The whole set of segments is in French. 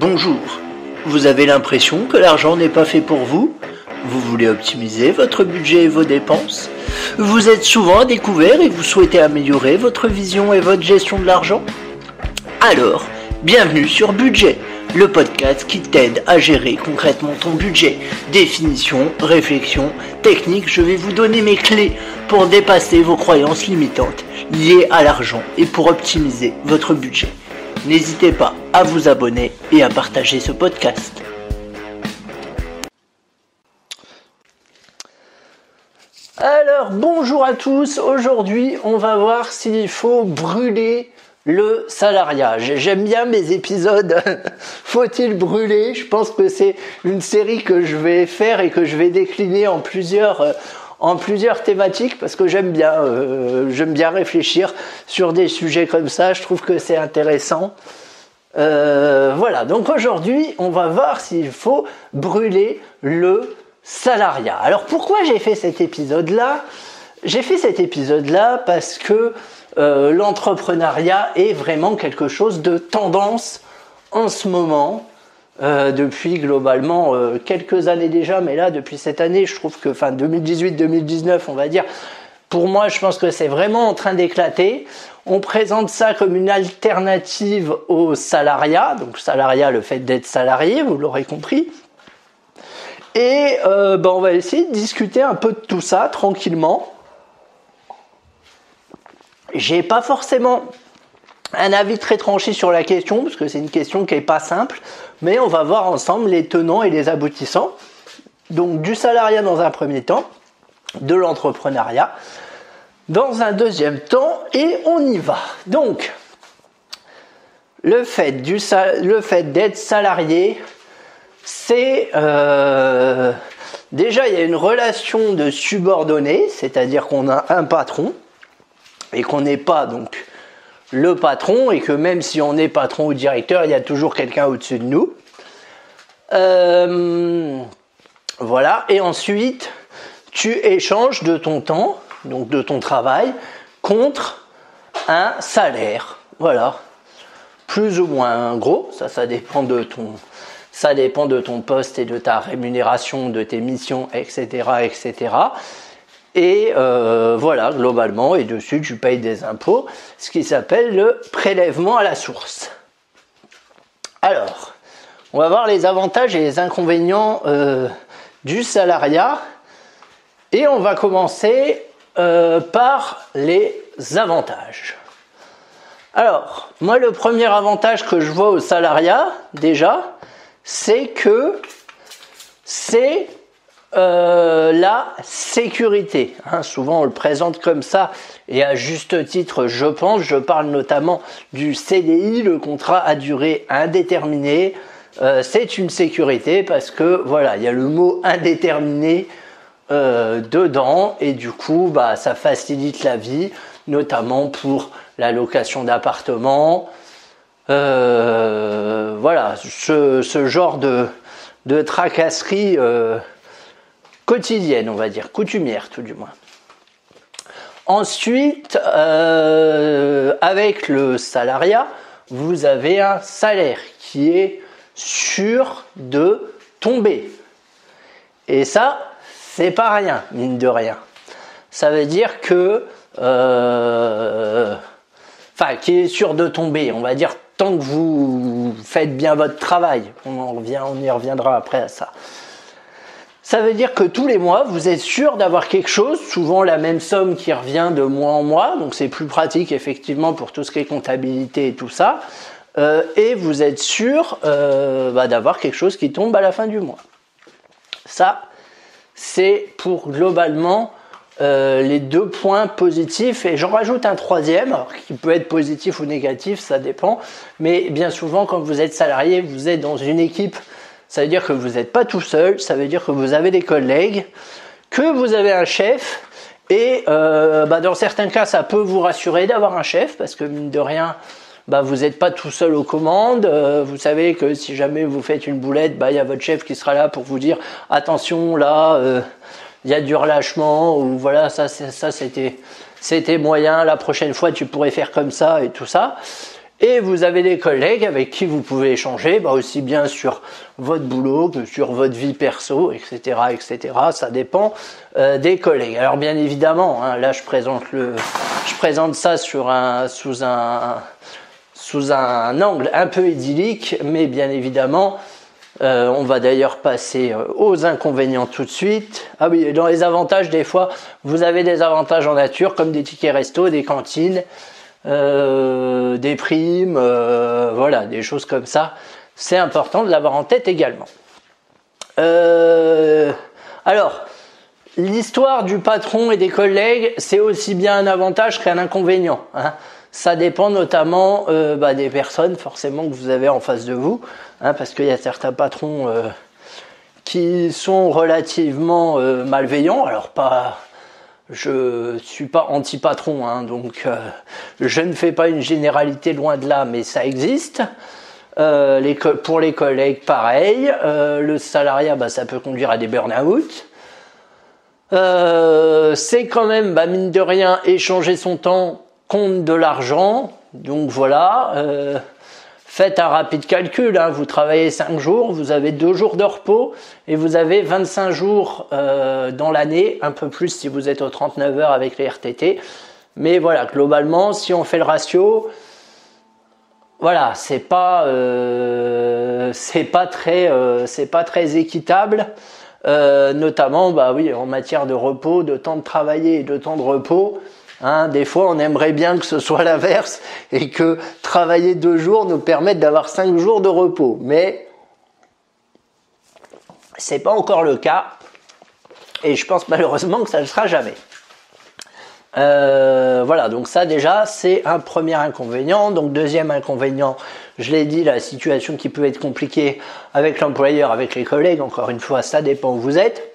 Bonjour, vous avez l'impression que l'argent n'est pas fait pour vous? Vous voulez optimiser votre budget et vos dépenses? Vous êtes souvent à découvert et vous souhaitez améliorer votre vision et votre gestion de l'argent? Alors, bienvenue sur Budget, le podcast qui t'aide à gérer concrètement ton budget. Définition, réflexion, technique, je vais vous donner mes clés pour dépasser vos croyances limitantes liées à l'argent et pour optimiser votre budget. N'hésitez pas à vous abonner et à partager ce podcast. Alors, bonjour à tous. Aujourd'hui, on va voir s'il faut brûler le salariat. J'aime bien mes épisodes Faut-il brûler? Je pense que c'est une série que je vais faire et que je vais décliner en plusieurs thématiques parce que j'aime bien réfléchir sur des sujets comme ça. Je trouve que c'est intéressant. Voilà, donc aujourd'hui, on va voir s'il faut brûler le salariat. Alors pourquoi j'ai fait cet épisode-là? J'ai fait cet épisode-là parce que l'entrepreneuriat est vraiment quelque chose de tendance en ce moment, depuis globalement quelques années déjà, mais là depuis cette année, je trouve que 2018-2019, on va dire, pour moi je pense que c'est vraiment en train d'éclater. On présente ça comme une alternative au salariat, donc salariat, le fait d'être salarié, vous l'aurez compris. Et on va essayer de discuter un peu de tout ça tranquillement. J'ai pas forcément un avis très tranché sur la question, parce que c'est une question qui est pas simple, mais on va voir ensemble les tenants et les aboutissants. Donc du salariat dans un premier temps, de l'entrepreneuriat dans un deuxième temps, et on y va. Donc, le fait d'être salarié, c'est déjà il y a une relation de subordonné, c'est-à-dire qu'on a un patron et qu'on n'est pas donc le patron, et que même si on est patron ou directeur, il y a toujours quelqu'un au-dessus de nous. Voilà, et ensuite tu échanges de ton temps, donc de ton travail, contre un salaire. Voilà, plus ou moins gros, ça dépend de ton poste et de ta rémunération, de tes missions, etc., etc. Et voilà, globalement, et dessus tu payes des impôts, ce qui s'appelle le prélèvement à la source. Alors, on va voir les avantages et les inconvénients du salariat, et on va commencer par les avantages. Alors, moi le premier avantage que je vois au salariat, déjà, c'est que c'est la sécurité. Souvent on le présente comme ça, et à juste titre je pense. Je parle notamment du CDI, le contrat à durée indéterminée. C'est une sécurité parce que voilà, il y a le mot indéterminé dedans, et du coup ça facilite la vie, notamment pour la location d'appartements. Voilà, ce genre de tracasserie quotidienne, on va dire, coutumière tout du moins. Ensuite, avec le salariat, vous avez un salaire qui est sûr de tomber. Et ça, c'est pas rien, mine de rien. Ça veut dire que qui est sûr de tomber, on va dire, tant que vous faites bien votre travail. On y reviendra après à ça. Ça veut dire que tous les mois, vous êtes sûr d'avoir quelque chose, souvent la même somme qui revient de mois en mois, donc c'est plus pratique effectivement pour tout ce qui est comptabilité et tout ça, et vous êtes sûr d'avoir quelque chose qui tombe à la fin du mois. Ça, c'est pour globalement les deux points positifs, et j'en rajoute un troisième, alors, qui peut être positif ou négatif, ça dépend, mais bien souvent quand vous êtes salarié, vous êtes dans une équipe. Ça veut dire que vous n'êtes pas tout seul, ça veut dire que vous avez des collègues, que vous avez un chef, et dans certains cas ça peut vous rassurer d'avoir un chef, parce que mine de rien, vous n'êtes pas tout seul aux commandes. Vous savez que si jamais vous faites une boulette, il y a votre chef qui sera là pour vous dire attention, là il y a du relâchement, ou voilà, ça c'était moyen, la prochaine fois tu pourrais faire comme ça, et tout ça. Et vous avez des collègues avec qui vous pouvez échanger, aussi bien sur votre boulot que sur votre vie perso, etc., etc. Ça dépend des collègues. Alors bien évidemment, là je présente ça sous un angle un peu idyllique, mais bien évidemment, on va d'ailleurs passer aux inconvénients tout de suite. Ah oui, dans les avantages, des fois, vous avez des avantages en nature comme des tickets resto, des cantines. Des primes, voilà, des choses comme ça. C'est important de l'avoir en tête également. Alors, l'histoire du patron et des collègues, c'est aussi bien un avantage qu'un inconvénient. Ça dépend notamment des personnes forcément que vous avez en face de vous, parce qu'il y a certains patrons qui sont relativement malveillants. Alors je suis pas anti-patron, donc je ne fais pas une généralité, loin de là, mais ça existe. Pour les collègues, pareil. Le salariat, ça peut conduire à des burn-out. C'est quand même, mine de rien, échanger son temps contre de l'argent. Donc voilà. Faites un rapide calcul, vous travaillez 5 jours, vous avez 2 jours de repos et vous avez 25 jours dans l'année, un peu plus si vous êtes aux 39 heures avec les RTT. Mais voilà, globalement, si on fait le ratio, voilà, c'est pas très équitable, notamment en matière de repos, de temps de travailler et de temps de repos. Des fois, on aimerait bien que ce soit l'inverse et que travailler 2 jours nous permette d'avoir 5 jours de repos. Mais c'est pas encore le cas et je pense malheureusement que ça ne le sera jamais. Voilà, donc ça déjà, c'est un premier inconvénient. Donc deuxième inconvénient, je l'ai dit, la situation qui peut être compliquée avec l'employeur, avec les collègues. Encore une fois, ça dépend où vous êtes.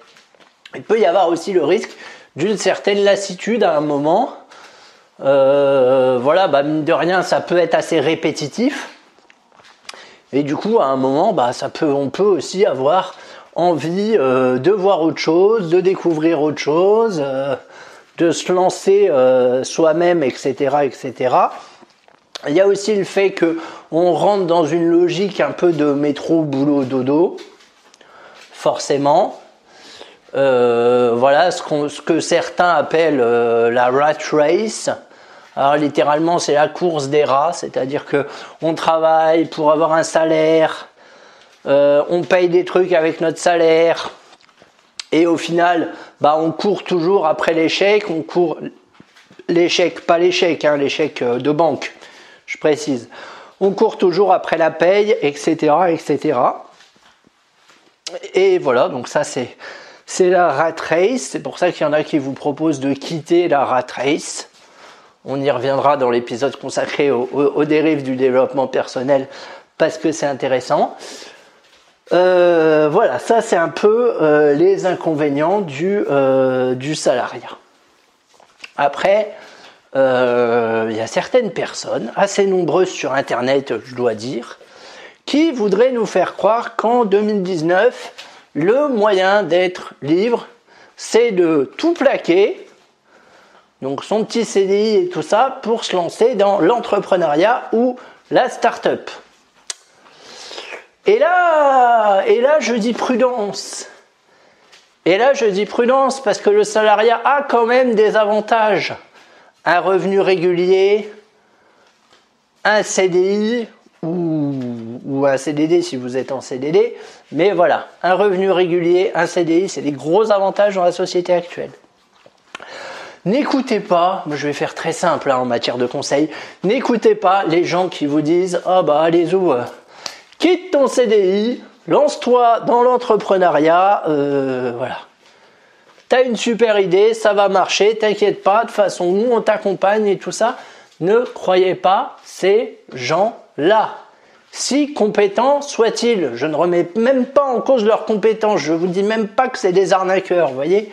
Il peut y avoir aussi le risque d'une certaine lassitude à un moment. Mine de rien, ça peut être assez répétitif. Et du coup, à un moment, on peut aussi avoir envie de voir autre chose, de découvrir autre chose, de se lancer soi-même, etc., etc. Il y a aussi le fait que on rentre dans une logique un peu de métro, boulot, dodo, forcément. Ce que certains appellent la rat race. Alors littéralement, c'est la course des rats, c'est-à-dire que on travaille pour avoir un salaire, on paye des trucs avec notre salaire, et au final, on court toujours après l'échec. On court l'échec, pas l'échec, l'échec de banque, je précise. On court toujours après la paye, etc., etc. Et voilà, donc ça c'est la rat race. C'est pour ça qu'il y en a qui vous proposent de quitter la rat race. On y reviendra dans l'épisode consacré aux dérives du développement personnel parce que c'est intéressant. Voilà, ça c'est un peu les inconvénients du salariat. Après, il y a certaines personnes, assez nombreuses sur Internet, je dois dire, qui voudraient nous faire croire qu'en 2019, le moyen d'être libre, c'est de tout plaquer, donc son petit CDI et tout ça, pour se lancer dans l'entrepreneuriat ou la start-up. Et là, je dis prudence. Et là, je dis prudence parce que le salariat a quand même des avantages. Un revenu régulier, un CDI ou un CDD si vous êtes en CDD. Mais voilà, un revenu régulier, un CDI, c'est des gros avantages dans la société actuelle. N'écoutez pas, je vais faire très simple en matière de conseils, n'écoutez pas les gens qui vous disent « Ah allez-y, quitte ton CDI, lance-toi dans l'entrepreneuriat, voilà. T'as une super idée, ça va marcher, t'inquiète pas, de toute façon nous on t'accompagne et tout ça. » Ne croyez pas ces gens-là. Si compétents soient-ils, je ne remets même pas en cause leurs compétences, je vous dis même pas que c'est des arnaqueurs, vous voyez.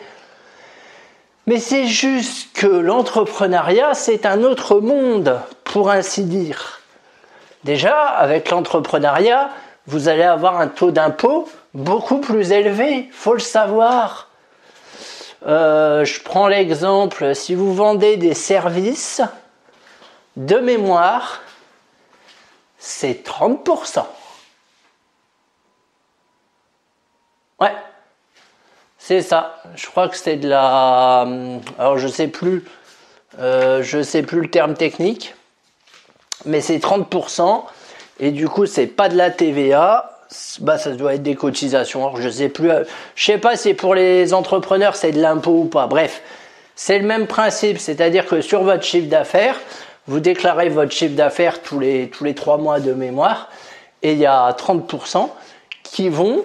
Mais c'est juste que l'entrepreneuriat, c'est un autre monde, pour ainsi dire. Déjà, avec l'entrepreneuriat, vous allez avoir un taux d'impôt beaucoup plus élevé, faut le savoir. Je prends l'exemple, si vous vendez des services, de mémoire, c'est 30%. Ouais, c'est ça. Je crois que c'est de la... Alors je sais plus le terme technique, mais c'est 30%. Et du coup, c'est pas de la TVA. Bah, ça doit être des cotisations. Alors, je sais plus. Je sais pas si pour les entrepreneurs c'est de l'impôt ou pas. Bref, c'est le même principe. C'est-à-dire que sur votre chiffre d'affaires, vous déclarez votre chiffre d'affaires tous les 3 mois de mémoire. Et il y a 30% qui vont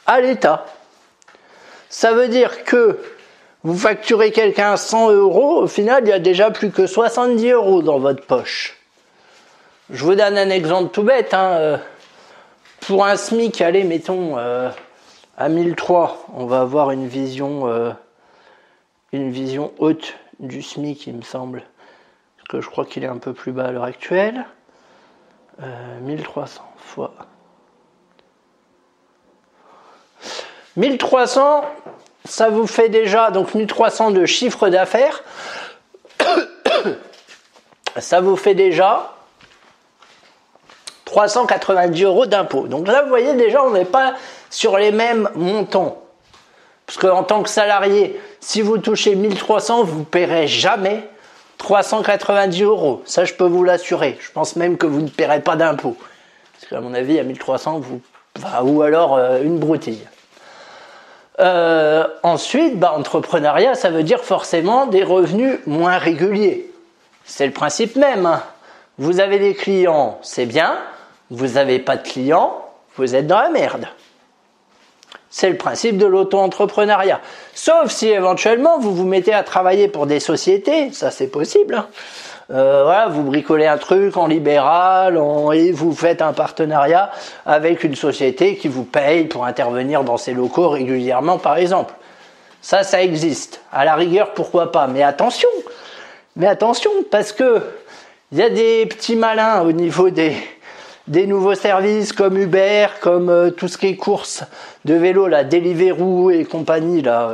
à l'État. Ça veut dire que vous facturez quelqu'un 100 euros, au final, il y a déjà plus que 70 euros dans votre poche. Je vous donne un exemple tout bête. Pour un SMIC, allez, mettons à 1003, on va avoir une vision haute du SMIC, il me semble. Parce que je crois qu'il est un peu plus bas à l'heure actuelle. 1300 fois... 1300, ça vous fait déjà, donc 1300 de chiffre d'affaires, ça vous fait déjà 390 euros d'impôt. Donc là, vous voyez, déjà, on n'est pas sur les mêmes montants. Parce qu'en tant que salarié, si vous touchez 1300, vous ne paierez jamais 390 euros. Ça, je peux vous l'assurer. Je pense même que vous ne paierez pas d'impôt. Parce qu'à mon avis, à 1300, ou alors une broutille. Ensuite, entrepreneuriat, ça veut dire forcément des revenus moins réguliers. C'est le principe même. Vous avez des clients, c'est bien. Vous n'avez pas de clients, vous êtes dans la merde. C'est le principe de l'auto-entrepreneuriat. Sauf si éventuellement vous vous mettez à travailler pour des sociétés, ça c'est possible. Voilà, vous bricolez un truc en libéral et vous faites un partenariat avec une société qui vous paye pour intervenir dans ses locaux régulièrement, par exemple. Ça existe. À la rigueur, pourquoi pas. Mais attention, parce que il y a des petits malins au niveau des nouveaux services comme Uber, comme tout ce qui est course de vélo, là, Deliveroo et compagnie, là.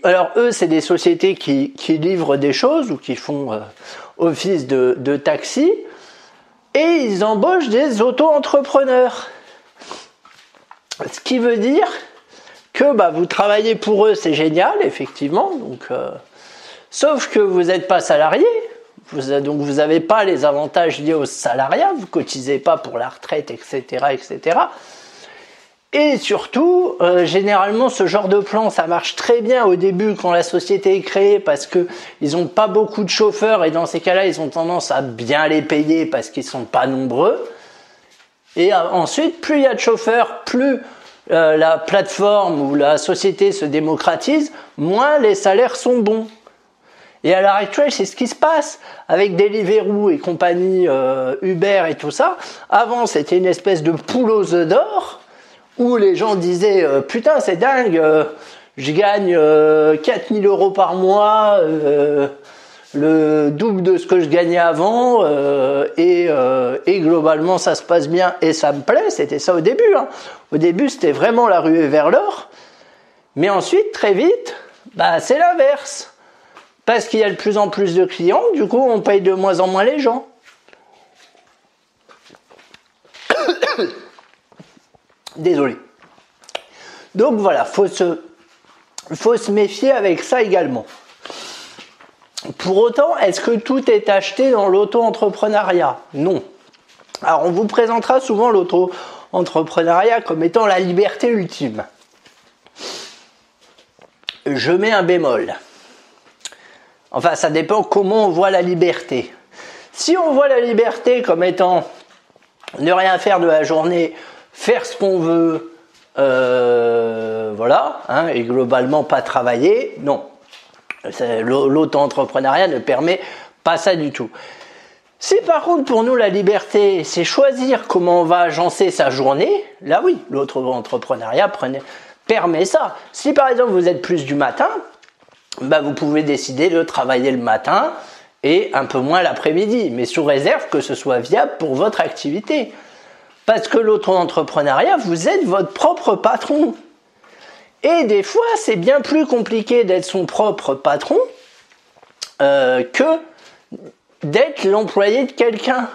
Alors eux, c'est des sociétés qui livrent des choses ou qui font office de taxi et ils embauchent des auto-entrepreneurs. Ce qui veut dire que vous travaillez pour eux, c'est génial, effectivement. Donc, sauf que vous n'êtes pas salarié, donc vous n'avez pas les avantages liés au salariat, vous ne cotisez pas pour la retraite, etc., etc. Et surtout, généralement, ce genre de plan, ça marche très bien au début quand la société est créée parce que ils n'ont pas beaucoup de chauffeurs et dans ces cas-là, ils ont tendance à bien les payer parce qu'ils sont pas nombreux. Et ensuite, plus il y a de chauffeurs, plus la plateforme ou la société se démocratise, moins les salaires sont bons. Et à l'heure actuelle, c'est ce qui se passe avec Deliveroo et compagnie, Uber et tout ça. Avant, c'était une espèce de poule aux œufs d'or où les gens disaient putain, c'est dingue, je gagne 4000 euros par mois, le double de ce que je gagnais avant, et globalement ça se passe bien et ça me plaît. C'était ça au début. Au début, c'était vraiment la ruée vers l'or. Mais ensuite, très vite, c'est l'inverse. Parce qu'il y a de plus en plus de clients, du coup, on paye de moins en moins les gens. Désolé. Donc voilà, faut se méfier avec ça également. Pour autant, est-ce que tout est acheté dans l'auto-entrepreneuriat? Non. Alors, on vous présentera souvent l'auto-entrepreneuriat comme étant la liberté ultime. Je mets un bémol. Enfin, ça dépend comment on voit la liberté. Si on voit la liberté comme étant ne rien faire de la journée, faire ce qu'on veut, et globalement pas travailler, non. L'auto-entrepreneuriat ne permet pas ça du tout. Si par contre pour nous la liberté c'est choisir comment on va agencer sa journée, là oui, l'auto-entrepreneuriat permet ça. Si par exemple vous êtes plus du matin, vous pouvez décider de travailler le matin et un peu moins l'après-midi, mais sous réserve que ce soit viable pour votre activité. Parce que l'auto-entrepreneuriat, vous êtes votre propre patron. Et des fois, c'est bien plus compliqué d'être son propre patron que d'être l'employé de quelqu'un.